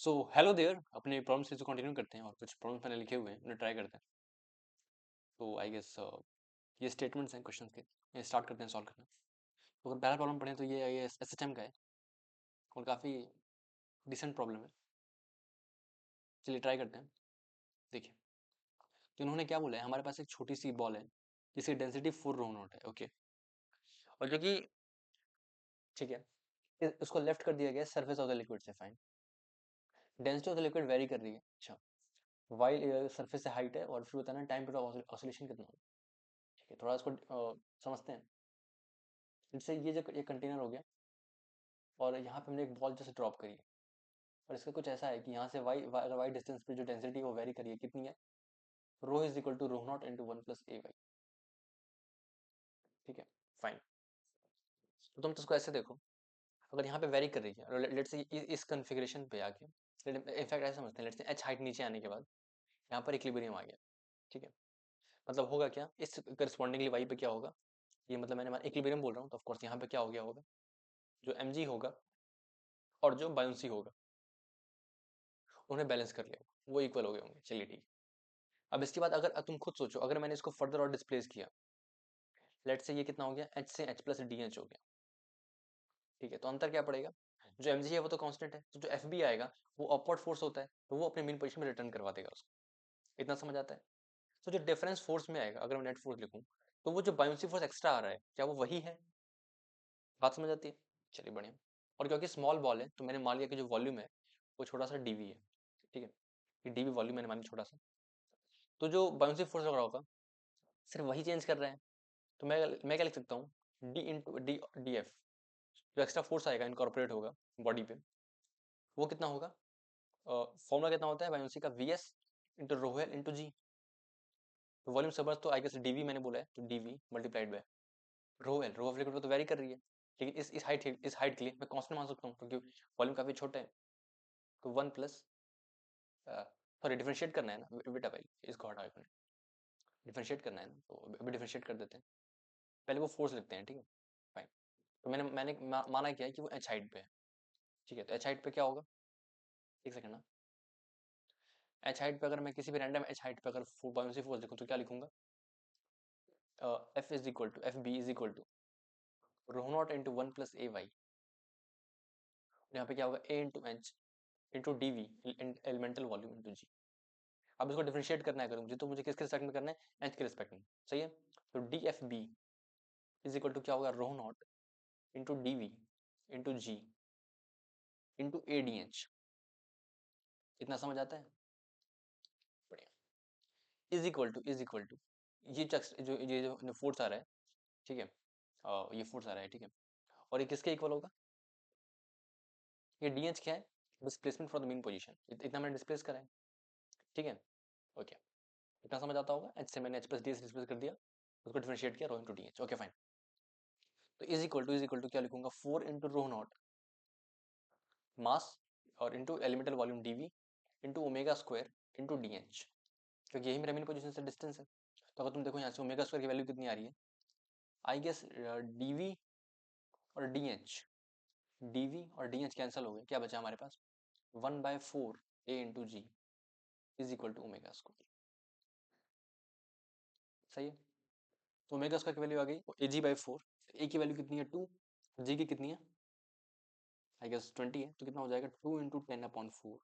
So hello there, अपने problem से continue करते हैं और कुछ प्रॉब्लम्स मैंने लिखे हुए हैं उन्हें ट्राई करते हैं। तो आई गेस ये स्टेटमेंट्स हैं क्वेश्चंस के, ये स्टार्ट करते हैं सॉल्व करना। तो अगर पहला प्रॉब्लम पढ़ें तो ये एसएचएम का है और काफ़ी डिसेंट प्रॉब्लम है। चलिए ट्राई करते हैं। देखिए, तो इन्होंने क्या बोला है, हमारे पास एक छोटी सी बॉल है जिसकी डेंसिटी 4 रो नॉट है, ओके। और जो कि ठीक है, उसको लेफ्ट कर दिया गया सरफेस ऑफ द लिक्विड से, fine. Density of the liquid very कर रही है, अच्छा। वाइल सरफेस से हाइट है और फिर बताना टाइम पीरियड ऑसिलेशन कितना है। ठीक है, थोड़ा इसको समझते हैं। इससे ये जो ये कंटेनर हो गया और यहाँ पे हमने एक बॉल जैसे ड्रॉप करी है और इसका कुछ ऐसा है कि यहाँ से अगर वाई डिस्टेंस पे जो डेंसिटी है वो वेरी करिए कितनी है, rho is equal to rho naught into 1 + a/। ठीक है, फाइन। तो तुम तो इसको ऐसे देखो, अगर यहाँ पे वेरी कर रही है और लेट्स से इस कॉन्फ़िगरेशन पे आके, इनफैक्ट ऐसा समझते हैं, लेट्स से एच हाइट नीचे आने के बाद यहाँ पर इक्विलिब्रियम आ गया। ठीक है, मतलब होगा क्या, इस करस्पॉन्डिंगली वाई पे क्या होगा, ये मतलब मैंने इक्विलिब्रियम बोल रहा हूँ तो ऑफ कोर्स यहाँ पे क्या हो गया होगा, जो mg होगा और जो बायोन्सी होगा उन्हें बैलेंस कर लिया, वो इक्वल हो गए होंगे। चलिए ठीक। अब इसके बाद अगर तुम खुद सोचो, अगर मैंने इसको फर्दर और डिस्प्लेस किया, लेट से ये कितना हो गया, h से h प्लस डी एच हो गया। ठीक है, तो अंतर क्या पड़ेगा, जो एम है वो तो कांस्टेंट है, तो जो एफ बी आएगा वो अपवर्ड फोर्स होता है, तो वो अपने मेन पोजीशन में रिटर्न करवा देगा उसको। इतना समझ आता है। तो जो डिफरेंस फोर्स में आएगा, अगर मैं नेट फोर्स लिखूं, तो वो जो बायोन्सी फोर्स एक्स्ट्रा आ रहा है क्या वो वही है, बात समझ आती है। चलिए बढ़िया। और क्योंकि स्मॉल बॉल है तो मैंने मान लिया कि जो वॉल्यूम है वो छोटा सा डीवी है। ठीक है, ये डीवी वॉल्यूम मैंने मान छोटा सा, तो जो बायोन्सी फोर्स लग रहा होगा सिर्फ वही चेंज कर रहे हैं। तो मैं क्या लिख सकता हूँ, D into D D F, जो एक्स्ट्रा फोर्स आएगा इनकॉर्पोरेट होगा बॉडी पे, वो कितना होगा, फॉर्मूला कितना होता है बायोन्सी का, V S into rho L into G. तो वॉल्यूम समझ तो आई गेस डीवी मैंने बोला है, तो d v multiplied by rho of liquid तो वेरी कर रही है, लेकिन इस हाइट के लिए मैं कांस्टेंट मान सकता हूँ क्योंकि वॉल्यूम काफी छोटा है। तो 1 प्लस, सॉरी डिफरेंशिएट करना है ना बेटा, भाई इसको हटा के डिफरेंशिएट करना है ना, तो अभी डिफरेंशिएट कर देते हैं। पहले वो फोर्स लिखते हैं, ठीक है फाइन। तो मैंने माना क्या है कि वो एच हाइट पे है। ठीक है, तो एच हाइट पे क्या होगा, एक सेकंड ना। एच हाइट पे अगर मैं किसी भी रैंडम एच हाइट पे अगर बायोन्सी फोर्स लिखूं तो क्या लिखूंगा, F B is equal to rho naught into 1 + a/y। यहाँ पे क्या होगा, a into H into D V, elemental volume into G. अब इसको डिफरेंशिएट करना है अगर मुझे, तो मुझे किसके रिस्पेक्ट में करना है, एच के रिस्पेक्ट में, सही है। तो D F B is equal to क्या होगा, rho naught into D V into G into A D H. इतना समझ आता है, बढ़िया। इज इक्वल टू ये जो फोर्स आ रहा है, ठीक है, ये फोर्स आ रहा है, ठीक है, और ये किसके इक्वल होगा, ये डी एच क्या है, displacement from the main position, इतना मैंने डिस्प्लेस करा है। ठीक है, ओके, इतना समझ आता होगा। एच से मैंने एच प्लस डी से डिस्प्लेस कर दिया, उसको डिफरेंशिएट किया rho into D H, okay fine. तो इज इक्वल टू क्या लिखूंगा, 4 इंटू रो नॉट मास और into elemental volume DV into omega square into D H, क्योंकि यही मेरा मेन पोजीशन से डिस्टेंस है। तो अगर तुम देखो यहाँ से ओमेगा स्क्वायर की वैल्यू कितनी आ रही है, आई गेस डीवी और डी एच कैंसिल हो गए, क्या बचा हमारे पास, 1/4 A into G is equal to omega square, सही है। तो ओमेगा स्क्वायर की वैल्यू आ गई ए जी बाई 4, ए की वैल्यू कितनी है 2, जी की कितनी है आई गेस 20 है, तो कितना हो जाएगा 2 × 10⁴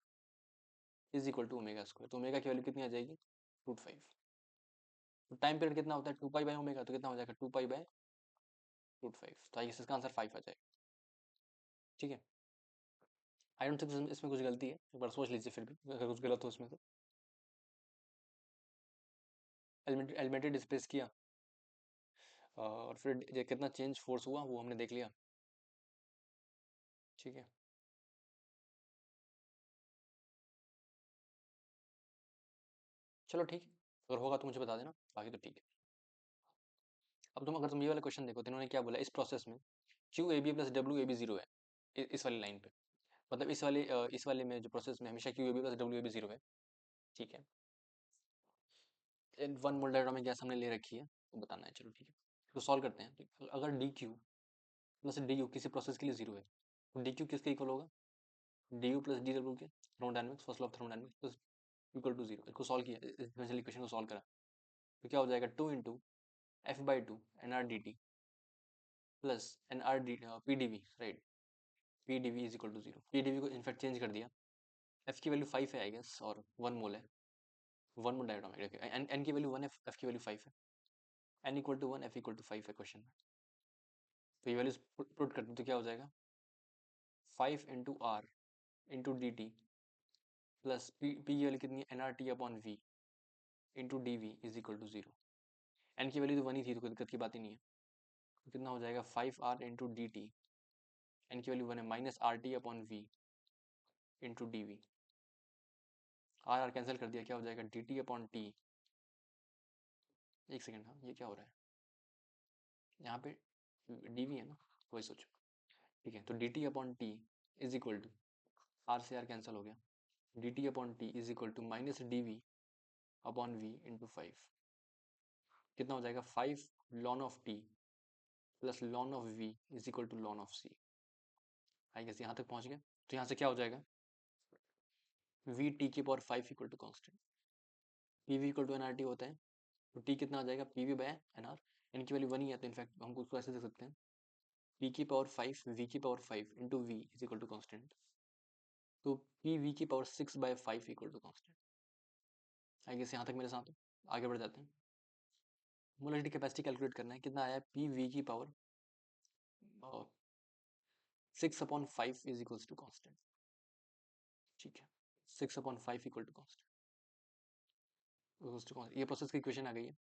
is equal to omega square. तो ओमेगा की वैल्यू कितनी आ जाएगी, √5। तो टाइम पीरियड कितना होता है 2π/ओमेगा, तो कितना हो जाएगा 2π/√5। तो आई गेस इसका आंसर 5 आ जाएगा। ठीक है, आई डोंट थिंक इसमें कुछ गलती है, एक बार सोच लीजिए फिर भी अगर कुछ गलत हो इसमें तो। एलिमेंट्री डिस्प्लेस किया और फिर कितना चेंज फोर्स हुआ वो हमने देख लिया। ठीक है, चलो ठीक है, अगर होगा तो मुझे बता देना, बाकी तो ठीक है। अब अगर तुम ये वाला क्वेश्चन देखो तो इन्होंने क्या बोला, इस प्रोसेस में क्यू ए बी प्लस डब्ल्यू ए बी जीरो है, इस वाली लाइन पे, मतलब इस वाले में जो प्रोसेस में हमेशा क्यू ए बी प्लस डब्ल्यू ए बी जीरो है। ठीक है, 1 मोल डायग्राम में गैस हमने ले रखी है तो बताना है, चलो ठीक है। तो सॉल्व करते हैं। तो अगर d q plus d u किसी प्रोसेस के लिए जीरो है, तो डी क्यू किसके इक्वल होगा, du प्लस डी डब्ल्यू के thermodynamics, first law of thermodynamics equal to zero. इसको सॉल्व किया, डिफरेंशियल इक्वेशन को सॉल्व करा, तो क्या हो जाएगा 2 into f by two N R D T plus N R d p d v, right, p d v is equal to zero. P d we को in fact change कर दिया, F की वैल्यू 5 है आई गेस, और 1 मोल है, 1 मोल डायटोम है, N की value 1 है, एफ की वैल्यू 5 है, n equal to 1, f equal to 5 है क्वेश्चन में। तो ये वैल्यूज पुट करते तो क्या हो जाएगा 5 into r into D T plus p की वैल्यू कितनी है n r t upon v into D v is equal to zero. N की वैल्यू तो 1 ही थी, तो कोई दिक्कत की बात ही नहीं है। तो कितना हो जाएगा 5 r into D t, n की वैल्यू 1 है, minus r t upon v into D v. R r cancel कर दिया, क्या हो जाएगा डी टी अपॉन टी। एक सेकेंड, हाँ ये क्या हो रहा है यहाँ पे, डी वी है ना, वही सोचो, ठीक है। तो D T upon t is equal to, r से आर कैंसिल हो गया, d T upon t is equal to minus d v upon v into 5। कितना हो जाएगा 5 ln of t plus ln of v is equal to ln of c. I guess यहाँ तक पहुँच गए। तो यहाँ से क्या हो जाएगा वी टी की power 5 equal to constant, p v equal to N r t होता है, तो टी कितना आ जाएगा p v by n r, n की वैल्यू 1 ही है, तो इनफैक्ट हम उसको ऐसे देख सकते हैं पी की पावर 5 वी की power 5 into v is equal to constant, तो पी वी की power 6 by 5 equal to constant. I guess यहाँ तक मेरे साथ हो, आगे बढ़ जाते हैं। मोलरिटी कैपेसिटी कैलकुलेट करना है, कितना आया पी वी की power 6 upon 5 is equals to constant, ठीक है, 6 अपॉन 5 इक्वल टू कॉन्स्टेंट, ये प्रोसेस की इक्वेशन आ गई है।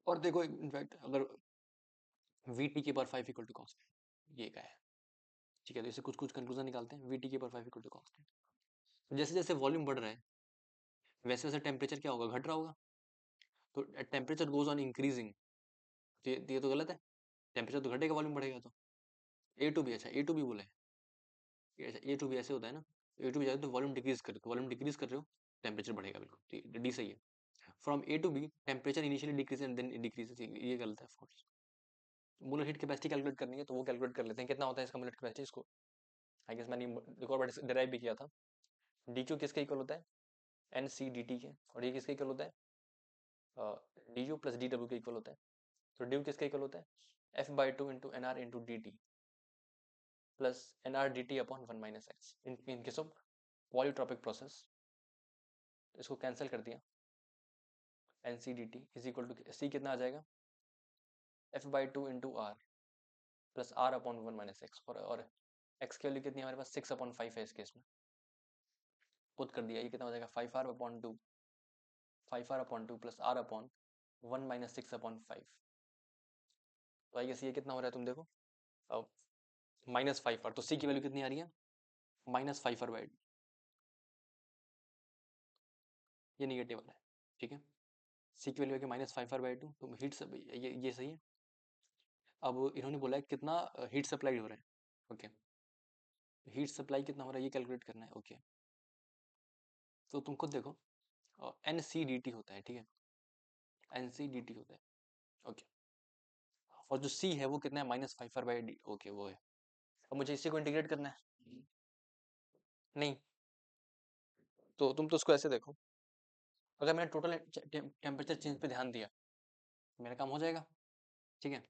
और देखो इनफैक्ट अगर वी टी की पावर 5 इक्वल टू कॉन्स्टेंट ये क्या है, ठीक है, तो इसे कुछ कुछ कंक्लूजन निकालते हैं। वी टी की पावर 5 इक्वल टू कॉन्स्टेंट, जैसे जैसे वॉल्यूम बढ़ रहा है वैसे वैसे टेम्परेचर क्या होगा, घट रहा होगा, तो टेम्परेचर गोज ऑन इंक्रीजिंग, तो ये तो गलत है, टेम्परेचर तो घटेगा वॉल्यूम बढ़ेगा, तो ए टू बी, अच्छा ए टू बी बोला है, अच्छा ए टू बी ऐसे होता है ना, ए टू बी जाए तो वॉल्यूम डिक्रीज कर, वॉल्यूम डिक्रीज कर रहे हो टेम्परेचर बढ़ेगा, बिल्कुल डी सही है। From a to b temperature initially decrease and then decrease, ये गलत है of course. Molar heat capacity calculate करनी है तो वो कैलकुलेट कर लेते हैं, कितना होता है इसका मोलर कैपेसिटी, इसको आई गेस मैंने एक और बार डिराइव भी किया था। डी क्यू किसके इक्वल होता है एन सी डी टी के, और ये किसके इक्वल होता है D U plus D W के इक्वल होता है। तो डी यू किसके इक्वल होता है F by two into N are into D T plus N R D T upon 1 minus X in case of polytropic process. इसको cancel कर दिया, N C D T is equal to C कितना आ जाएगा F by two into R plus are upon 1 minus X, और x की value कितनी है हमारे पास 6 अपॉन 5 है इस केस में, पुट कर दिया, ये कितना हो जाएगा 5 r upon two, 5 r upon two plus are upon 1 minus 6 upon 5। तो आई गेस ये कितना हो रहा है तुम देखो, अब माइनस 5 आर, तो सी की वैल्यू कितनी आ रही है माइनस 5 आर बाई, ये निगेटिव वाला है, ठीक है, सी की वैल्यू है माइनस 5 आर बाई टू, तो हीट सब ये सही है। अब इन्होंने बोला है कितना हीट सप्लाई हो रहा है, ओके, हीट सप्लाई कितना हो रहा है ये कैलकुलेट करना है, ओके। तो तुम खुद देखो एन सी डी टी होता है, ठीक है, एन सी डी टी होता है, ओके, और जो सी है वो कितना है minus 5 r by d, okay वो है। अब मुझे इसी को इंटीग्रेट करना है, नहीं, तो तुम तो उसको ऐसे देखो, अगर मैंने टोटल टेम्परेचर चेंज पे ध्यान दिया मेरा काम हो जाएगा, ठीक है।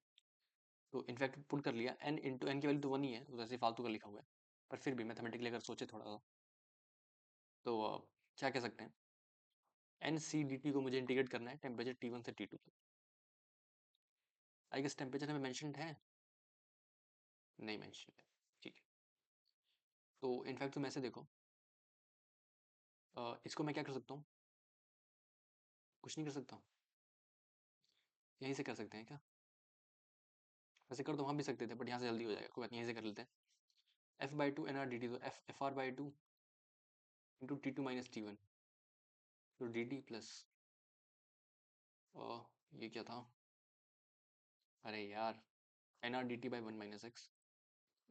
तो इनफैक्ट पुट कर लिया एन इंटू एन की वैल्यू तो 1 ही है, तो ऐसे फालतू का लिखा हुआ है, पर फिर भी मैथमेटिकली अगर सोचे थोड़ा सा तो क्या कह सकते हैं, एन सी डी टी को मुझे इंटीग्रेट करना है टेम्परेचर टी वन से टी टू तक। आई गेस टेम्परेचर हमें मैंशन है, नहीं मैंशन है, ठीक है। तो इनफैक्ट तुम ऐसे देखो, इसको मैं क्या कर सकता हूँ, कुछ नहीं कर सकता हूँ, यहीं से कर सकते हैं क्या, वैसे कर तो वहाँ भी सकते थे बट यहाँ से जल्दी हो जाएगा, कोई बात नहीं, यहीं से कर लेते हैं। F by two N R D T, तो F R by two into T two minus T one, तो डी टी प्लस ये क्या था, अरे यार N R D T by 1 minus X,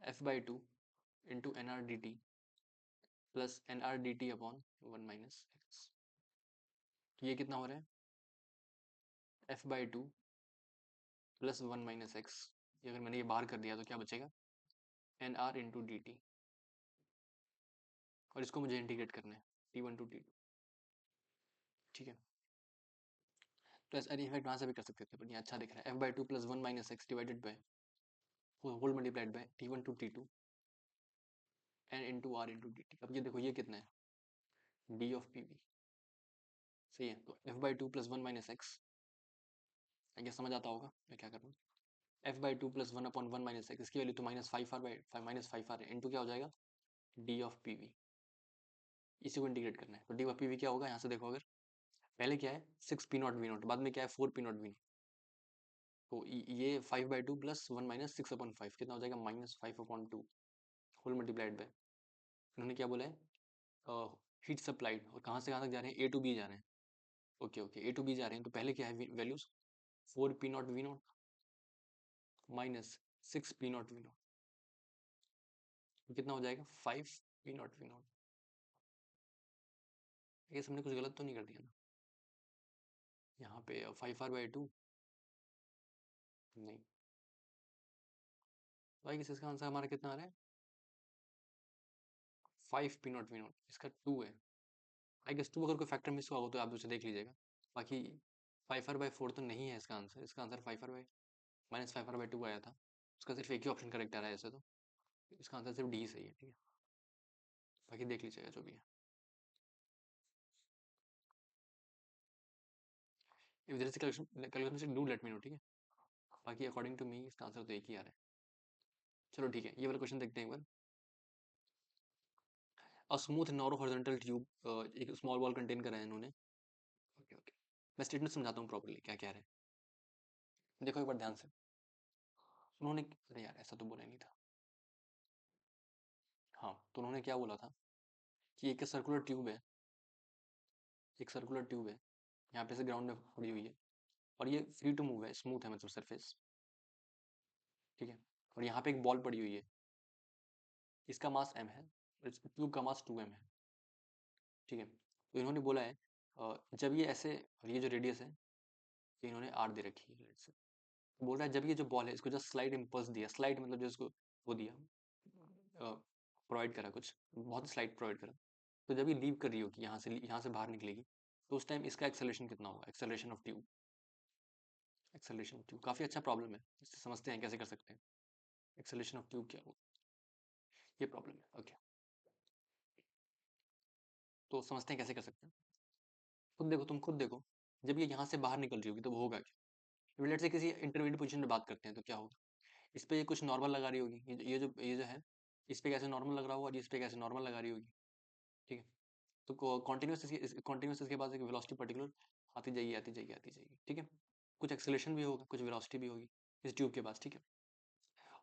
F by two into N R D T plus N R D T upon 1 minus X, तो ये कितना हो रहा है F by two plus 1 minus X, अगर मैंने ये बाहर कर दिया तो क्या बचेगा n are into D t, और इसको मुझे इंटीग्रेट करना है T1 टू T2, ठीक है। तो ऐसा इफेक्ट वहाँ से भी कर सकते थे, बट ये अच्छा दिख रहा है, f/2 plus 1 minus x divided by whole multiplied by T1 to T2 and into r into D t. अब ये देखो ये कितना है, डी ऑफ पी वी, सही है। तो f/2 प्लस 1 माइनस एक्स, ये समझ आता होगा मैं क्या कर रहा हूँ, f/2 plus 1 upon 1 minus x, इसकी वैल्यू तो -5r माइनस 5r है, इंटू क्या हो जाएगा डी ऑफ पी वी, इसी को इंटीग्रेट करना है। तो डी ऑफ पी वी क्या होगा, यहाँ से देखो, अगर पहले क्या है 6p0 v0, बाद में क्या है 4p0 v0, तो ये 5/2 प्लस 1 माइनस 6/5 कितना हो जाएगा -5/2 होल मल्टीप्लाइड बाय, उन्होंने क्या बोला है हीट सप्लाइड, और कहाँ से कहाँ तक जा रहे हैं, ए टू बी जा रहे हैं, okay okay, a to b जा रहे हैं। तो पहले क्या है values 4p0 v0 minus 6p0 v0, कितना हो जाएगा 5p0 v0। ये हमने कुछ गलत तो नहीं कर दिया ना, यहाँ पे 5r/2 नहीं, भाई इसका आंसर हमारा कितना आ रहा है 5p0 v0, इसका 2 है। आई गेस 2 अगर कोई फैक्टर मिस हुआ हो तो आप उसे देख लीजिएगा, बाकी 5r/4 तो नहीं है इसका आंसर, इसका आंसर -5r/2 आया था, उसका सिर्फ एक ही ऑप्शन करेक्ट आ रहा है ऐसे, तो इसका आंसर सिर्फ डी सही है, ठीक है, बाकी देख लीजिएगा जो भी है। If there is calculation do let me know, ठीक है, बाकी अकॉर्डिंग टू मी इसका आंसर तो एक ही आ रहा है। चलो ठीक है, ये वाला क्वेश्चन देखते हैं एक बार। A smooth narrow horizontal tube, एक स्मॉल बॉल कंटेन करा है इन्होंने, ओके ओके, मैं स्टेटमेंट समझाता हूँ प्रॉपर्ली क्या कह रहे हैं, देखो एक बार ध्यान से। उन्होंने, अरे यार ऐसा तो बोला ही नहीं था, हाँ तो उन्होंने क्या बोला था कि एक सर्कुलर ट्यूब है, एक सर्कुलर ट्यूब है, यहाँ पे से ग्राउंड में पड़ी हुई है, और ये फ्री टू मूव है, स्मूथ है मतलब सरफेस, ठीक है, और यहाँ पे एक बॉल पड़ी हुई है, इसका मास m है और इस ट्यूब का मास 2m है, ठीक है। तो इन्होंने बोला है जब ये ऐसे, और ये जो रेडियस है ये इन्होंने r दे रखी है, let's say, तो बोल रहा है जब ये जो बॉल है इसको जस्ट स्लाइड इम्पल्स दिया, स्लाइड मतलब जो इसको वो दिया, प्रोवाइड करा, कुछ बहुत स्लाइड प्रोवाइड करा, तो जब ये लीव कर रही होगी यहाँ से बाहर निकलेगी, तो उस टाइम इसका एक्सेलरेशन कितना होगा, acceleration of tube, acceleration of tube काफी अच्छा प्रॉब्लम है, इससे समझते हैं कैसे कर सकते हैं, एक्सेलरेशन ऑफ ट्यूब क्या होगा, ये प्रॉब्लम है, ओके, तो समझते हैं कैसे कर सकते हैं। खुद देखो, तुम खुद देखो, जब ये यहाँ से बाहर निकल रही होगी तो वो होगा क्या, लेट्स से किसी इंटरमीडिएट पोजीशन में बात करते हैं तो क्या होगा, इस पे ये कुछ नॉर्मल लगा रही होगी, ये जो है इस पे कैसे नॉर्मल लग रहा होगा और इस पे कैसे नॉर्मल लगा रही होगी, ठीक है। तो कॉन्टिन्यूस इसके पास एक वेलोसिटी पर्टिकुलर आती जाएगी आती जाएगी आती जाएगी, ठीक है, कुछ एक्सेलरेशन भी होगा, कुछ वेलोसिटी भी होगी इस ट्यूब के पास, ठीक है।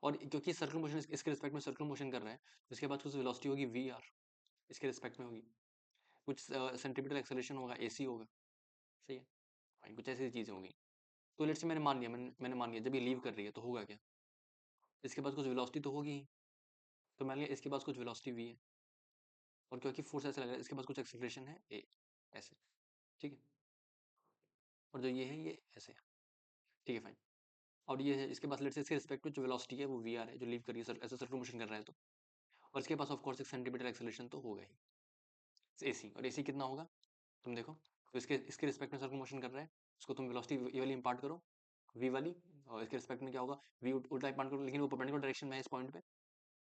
और क्योंकि सर्कुलर मोशन इसके रिस्पेक्ट में सर्कुलर मोशन कर रहा है, तो इसके बाद कुछ वेलोसिटी होगी वी आर, इसके रिस्पेक्ट में होगी, कुछ सेंटीमीटर एक्सेलरेशन होगा AC होगा, सही है, हाँ, कुछ ऐसी चीजें होंगी। तो लेट्स से मैंने मान लिया जब ये लीव कर रही है तो होगा क्या, इसके पास कुछ वेलोसिटी तो होगी, तो मान लिया इसके पास कुछ वेलोसिटी v है, और क्योंकि फोर्स ऐसे लग रहा है इसके पास कुछ एक्सेलरेशन है a, ऐसे, ठीक है, और जो ये है ये ऐसे है, ठीक है फाइन, और ये है इसके पास लेट्स से इसके रिस्पेक्ट में जो वेलोसिटी है वो vr है, जो लीव कर रही है ऐसे सर्कुलर मोशन कर रहा है, तो और इसके पास ऑफ कोर्स 1 सेंटीमीटर एक्सेलरेशन तो होगा ही, AC, और AC कितना होगा तुम देखो, तो इसके इसके रिस्पेक्ट में सर्कुलर मोशन कर रहा है, उसको तुम वेलोसिटी ये वाली इंपार्ट करो, v वाली, और इसके रिस्पेक्ट में क्या होगा v उल्टा इंपार्ट करो, लेकिन वो परपेंडिकुलर डायरेक्शन में है इस पॉइंट पे,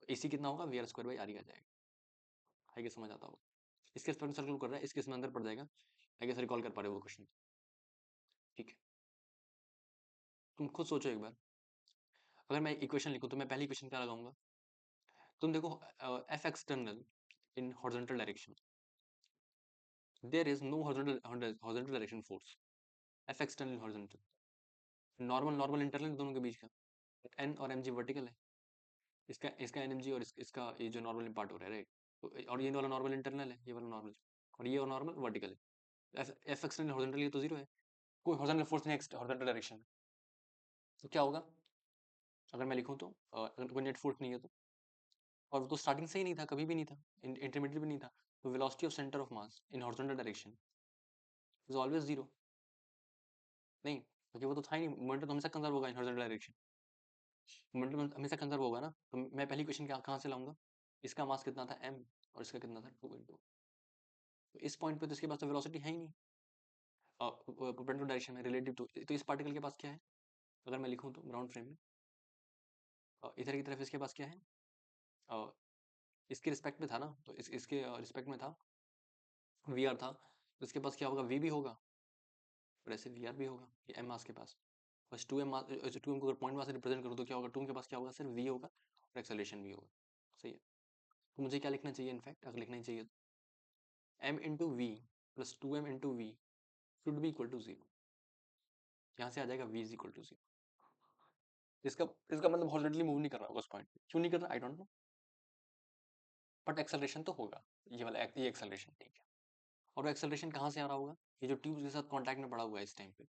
AC कितना होगा VR² r ही आ जाएगा, आगे समझ आता होगा। इसके रिस्पेक्ट में सर्कुलर कर रहा है, इसके इसमें अंदर पड़ जाएगा, आई गेस रिकॉल कर पा रहे हो वो क्वेश्चन, ठीक है। तुम खुद सोचो एक बार, अगर मैं इक्वेशन लिखूं तो मैं पहली इक्वेशन क्या लगाऊंगा, तुम देखो F external in horizontal direction, there is no horizontal direction force, F external horizontal, normal internal दोनों के बीच का, N और mg वर्टिकल है, इसका इसका NMG और इसका ये जो नॉर्मल पार्ट हो रहा है, राइट, तो और ये वाला नॉर्मल इंटरनल है, ये वाला नॉर्मल, और ये नॉर्मल वर्टिकल है, F external हॉरिजॉन्टल ये तो जीरो है, कोई हॉरिजॉन्टल फोर्स नहीं हॉरिजॉन्टल डायरेक्शन में, तो क्या होगा अगर मैं लिखूं तो अगर कोई नेट फोर्स नहीं है तो, और वो तो स्टार्टिंग से ही नहीं था, कभी भी नहीं था, इंटरमीडिएट भी नहीं था, तो velocity of centre of mass in horizontal direction is always zero, नहीं क्योंकि वो तो था ही नहीं, मोमेंटम तो हमेशा कंजर्व होगा इन हॉरिजॉन्टल डायरेक्शन, मोमेंटम हमेशा कंजर्व होगा ना, तो मैं पहली क्वेश्चन कहाँ से लाऊंगा, इसका मास कितना था m, और इसका कितना था 2 इंटू, तो इस पॉइंट पे तो इसके पास तो वेलोसिटी है ही नहीं परपेंडिकुलर डायरेक्शन में रिलेटिव टू, तो इस पार्टिकल के पास क्या है अगर मैं लिखूं तो ग्राउंड फ्रेम में इधर की तरफ इसके पास क्या है इसके रिस्पेक्ट में था ना, तो इसके रिस्पेक्ट में था वी आर था, तो इसके पास क्या होगा वी भी होगा और ऐसे वी आर भी होगा, ये एम मास के पास, बस 2m को अगर पॉइंट मास से रिप्रेजेंट करो तो क्या होगा 2m के पास क्या होगा सिर्फ v होगा और एक्सेलरेशन भी होगा। सही है, तो मुझे क्या लिखना चाहिए इनफैक्ट अगर लिखना ही चाहिए तो m into v plus 2m into v should be equal to 0, यहाँ से आ जाएगा v इज इक्वल टू 0। इसका इसका मतलब हॉरिजॉन्टली मूव नहीं कर रहा होगा उस पॉइंट पे, क्यों नहीं कर रहा I don't know, but acceleration तो होगा, ये वाला ये एक्सेलरेशन ठीक है। और वो एक्सेलरेशन कहाँ से आ रहा होगा, ये जो ट्यूब के साथ कॉन्टैक्ट में पड़ा हुआ है इस टाइम पे,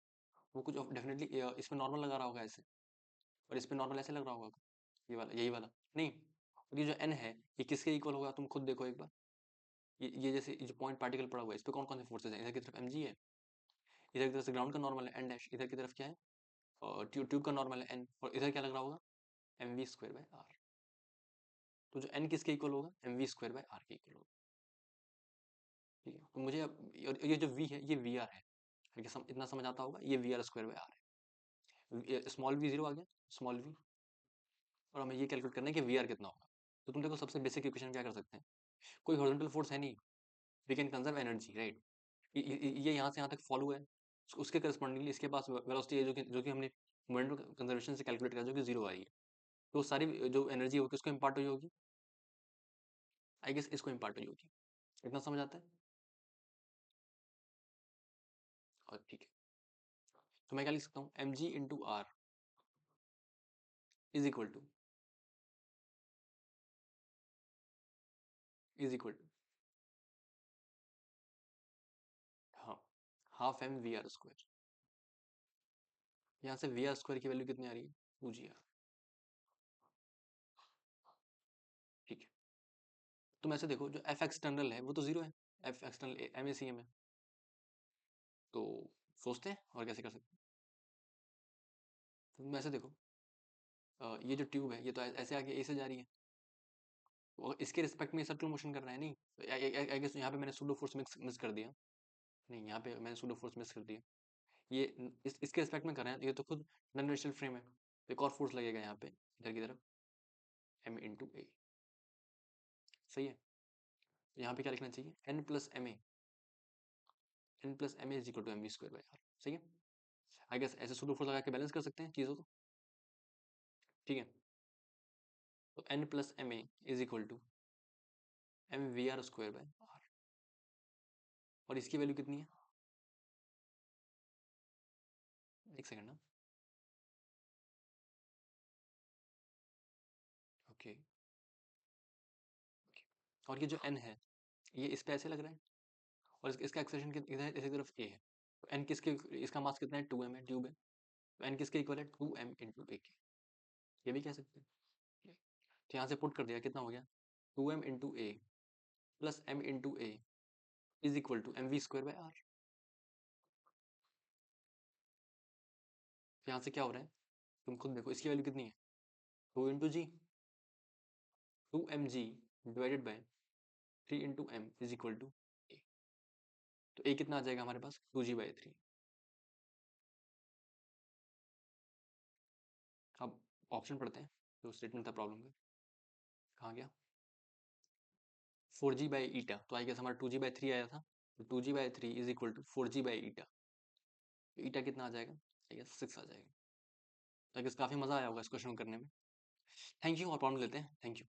वो कुछ डेफिनेटली इसमें नॉर्मल लगा रहा होगा ऐसे, और इस पे नॉर्मल ऐसे लग रहा होगा, ये वाला यही वाला नहीं, और ये जो n है ये किसके इक्वल होगा तुम खुद देखो एक बार, ये जैसे ये जो पॉइंट पार्टिकल पड़ा हुआ है इस पे कौन कौन से फोर्सेज हैं, इधर की तरफ mg है, इधर की तरफ से ग्राउंड का नॉर्मल है n डैश, इधर की तरफ क्या है और ट्यूब का नॉर्मल है n, और इधर क्या लग रहा होगा mv स्क्वायर बाय r, तो जो n किसके इक्वल होगा mv स्क्वायर बाय r के इक्वल होगा। ठीक है, तो मुझे अब ये जो v है ये vr है, इतना समझ आता होगा, ये vr स्क्वायर बाय r है, स्मॉल v 0 आ गया, स्मॉल v, और हमें ये कैलकुलेट करना है कि vr कितना होगा। तो तुम देखो सबसे बेसिक इक्वेशन क्या कर सकते हैं, कोई हॉरिजॉन्टल फोर्स है नहीं, we can conserve energy right, ये यहाँ से यहाँ तक फॉलो है, उसके करस्पॉन्डिंगली इसके पास वेलोसिटी है जो कि हमने मोमेंटम कंजर्वेशन से कैलकुलेट करा जो कि 0 आ रही है, तो सारी जो एनर्जी होगी उसको इम्पार्ट हुई होगी, आई गेस इसको इम्पार्ट हुई होगी, इतना समझ आता है। और ठीक है, तो मैं क्या लिख सकता हूँ M G into R is equal to हाँ half M we are square, यहाँ से वी आर स्क्वायर की वैल्यू कितनी आ रही है 2 जी आर। ठीक है, तुम ऐसे देखो जो एफ एक्सटर्नल है वो तो 0 है, f external m a c m है, तो सोचते हैं और कैसे कर सकते हैं, तो तुम ऐसे देखो ये जो ट्यूब है ये तो ऐसे आगे ए से जा रही है, वो इसके रिस्पेक्ट में सर्कुलर मोशन कर रहा है नहीं, आई गेस यहाँ पे मैंने सूडो फोर्स मिस कर दिया, नहीं यहाँ पे मैंने सूडो फोर्स मिस कर दिया, ये इसके रिस्पेक्ट में कर रहे हैं, ये तो खुद नॉन इनर्शियल फ्रेम है, एक और फोर्स लगेगा यहाँ पे इधर की तरफ m इंटू ए, सही है, तो यहाँ पे क्या लिखना चाहिए n plus m a is equal to m v square by r, सही है, आई गेस ऐसे सूडो फोर्स लगा के बैलेंस कर सकते हैं चीज़ों को। ठीक है, तो n plus m a is equal to m we are square by r, और इसकी वैल्यू कितनी है, एक सेकंड ना, ओके, और ये जो n है ये इस पे ऐसे लग रहा है, और इसका एक्सेलरेशन इधर इसी तरफ a है, तो n किसके, इसका मास कितना है 2m है, ट्यूब है, तो n किसके इक्वल है 2m इंटू ए के, ये भी कह सकते हैं, तो यहाँ से पुट कर दिया कितना हो गया 2m into a plus m into a is equal to m v square by r, यहाँ से क्या हो रहा है तुम खुद देखो, इसकी वैल्यू कितनी है 2 into G, 2mg divided by 3 into M is equal to A, तो ए कितना आ जाएगा हमारे पास 2g/3। अब ऑप्शन पढ़ते हैं जो स्टेटमेंट था प्रॉब्लम का, कहाँ गया 4g/ईटा, तो आई गेस हमारा 2g/3 आया था, तो 2g/3 इज इक्वल टू 4g/ईटा, ईटा कितना आ जाएगा आई गेस 6 आ जाएगा, तो आई गेस काफ़ी मज़ा आया होगा इस क्वेश्चन को करने में। थैंक यू, और प्रॉब्लम लेते हैं, थैंक यू।